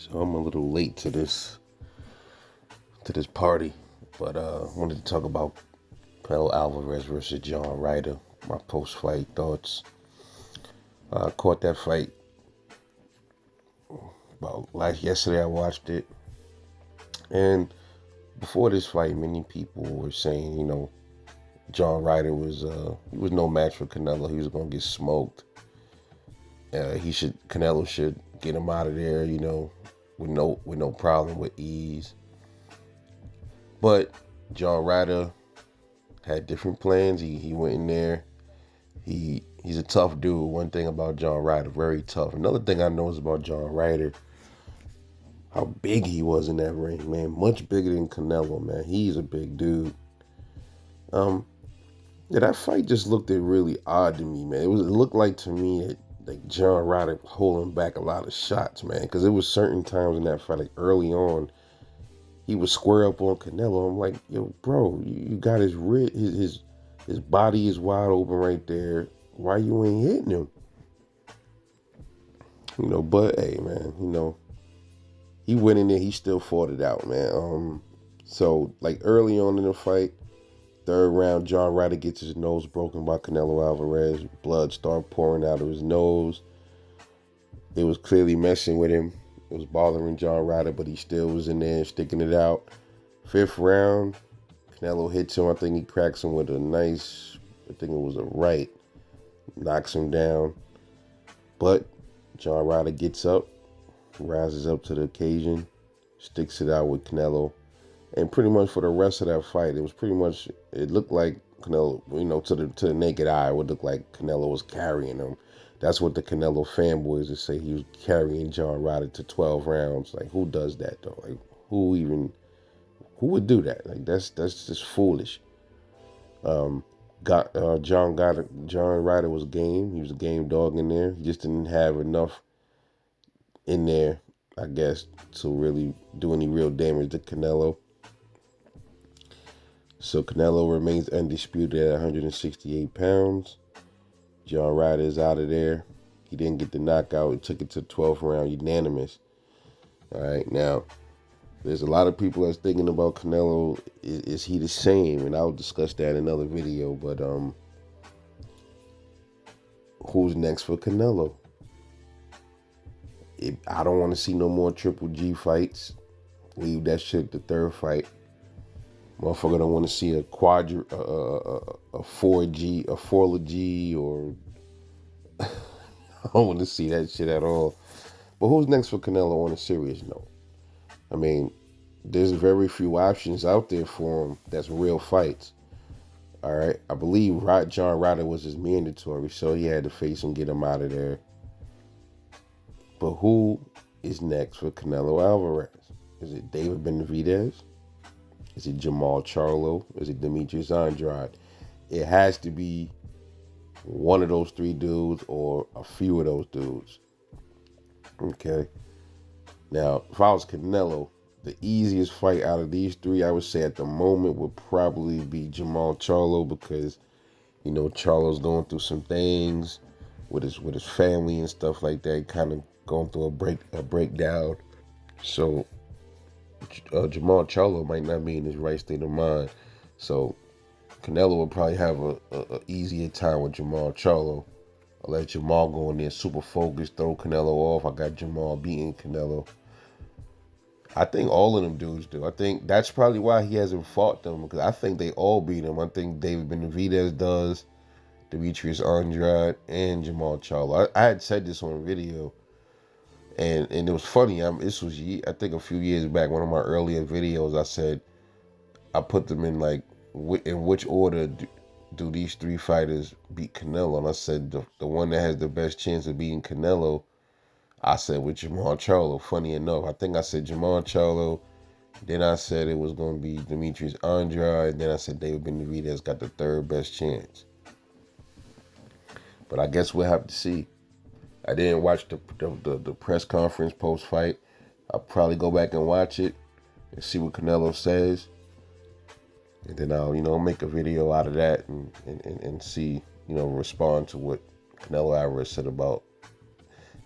So I'm a little late to this party, but wanted to talk about Canelo Alvarez versus John Ryder. My post-fight thoughts. Caught that fight about yesterday. I watched it, and before this fight, many people were saying, John Ryder was he was no match for Canelo. He was gonna get smoked. Canelo should get him out of there, with no problem, with ease. But John Ryder had different plans. He went in there. He's a tough dude. One thing about John Ryder, very tough. Another thing I noticed about John Ryder, how big he was in that ring, man. Much bigger than Canelo, man. He's a big dude. Um, yeah, that fight just looked really odd to me, man. It looked like to me that like John Ryder holding back a lot of shots, man. Because it was certain times in that fight, like early on, he would square up on Canelo. I'm like, yo, bro, you got his body is wide open right there. Why you ain't hitting him? But hey, man, he went in there. He still fought it out, man. So like early on in the fight, third round, John Ryder gets his nose broken by Canelo Alvarez. Blood started pouring out of his nose. It was clearly messing with him. It was bothering John Ryder, but he still was in there sticking it out. Fifth round, Canelo hits him. I think he cracks him with a nice, I think it was a right. Knocks him down. But John Ryder gets up, rises up to the occasion, sticks it out with Canelo. And pretty much for the rest of that fight, it looked like Canelo, to the naked eye, it would look like Canelo was carrying him. That's what the Canelo fanboys would say. He was carrying John Ryder to 12 rounds. Like, who does that, though? Like, who would do that? Like, that's just foolish. John Ryder was game. He was a game dog in there. He just didn't have enough in there, I guess, to really do any real damage to Canelo. So Canelo remains undisputed at 168 pounds. John Ryder is out of there. He didn't get the knockout. He took it to 12th round unanimous. All right, now there's a lot of people that's thinking about Canelo. Is he the same? And I'll discuss that in another video. But who's next for Canelo? I don't want to see no more Triple G fights. Leave that shit the third fight. Motherfucker don't want to see a 4G, a 4G, or I don't want to see that shit at all. But who's next for Canelo on a serious note? I mean, there's very few options out there for him that's real fights. All right, I believe John Ryder was his mandatory, so he had to face him, get him out of there. But who is next for Canelo Alvarez? Is it David Benavidez? Is it Jamal Charlo? Is it Demetrius Andrade? It has to be one of those three dudes or a few of those dudes. Okay. Now, if I was Canelo, the easiest fight out of these three, I would say at the moment, would probably be Jamal Charlo, because Charlo's going through some things with his family and stuff like that. Kind of going through a breakdown. So Jamal Charlo might not be in his right state of mind. So Canelo will probably have a easier time with Jamal Charlo. I'll let Jamal go in there super focused, throw Canelo off. I got Jamal beating Canelo. I think all of them dudes do. I think that's probably why he hasn't fought them, because I think they all beat him. I think David Benavidez does, Demetrius Andrade, and Jamal Charlo. I had said this on a video, and it was funny. This was, I think, a few years back, one of my earlier videos. I said I put them in in which order do these three fighters beat Canelo? And I said the one that has the best chance of beating Canelo, I said with Jamal Charlo. Funny enough, I think I said Jamal Charlo. Then I said it was going to be Demetrius Andrade. Then I said David Benavidez got the third best chance. But I guess we'll have to see. I didn't watch the press conference post-fight. I'll probably go back and watch it and see what Canelo says. And then I'll, make a video out of that and see, respond to what Canelo Alvarez said about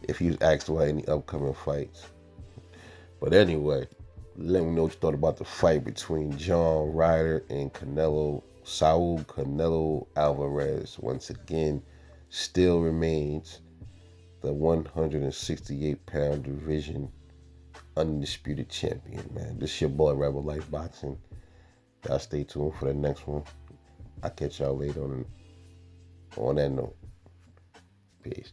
if he was asked about any upcoming fights. But anyway, let me know what you thought about the fight between John Ryder and Saul Canelo Alvarez. Once again, still remains the 168-pound division undisputed champion, man. This your boy Rebel Life Boxing. Y'all stay tuned for the next one. I'll catch y'all later on that note. Peace.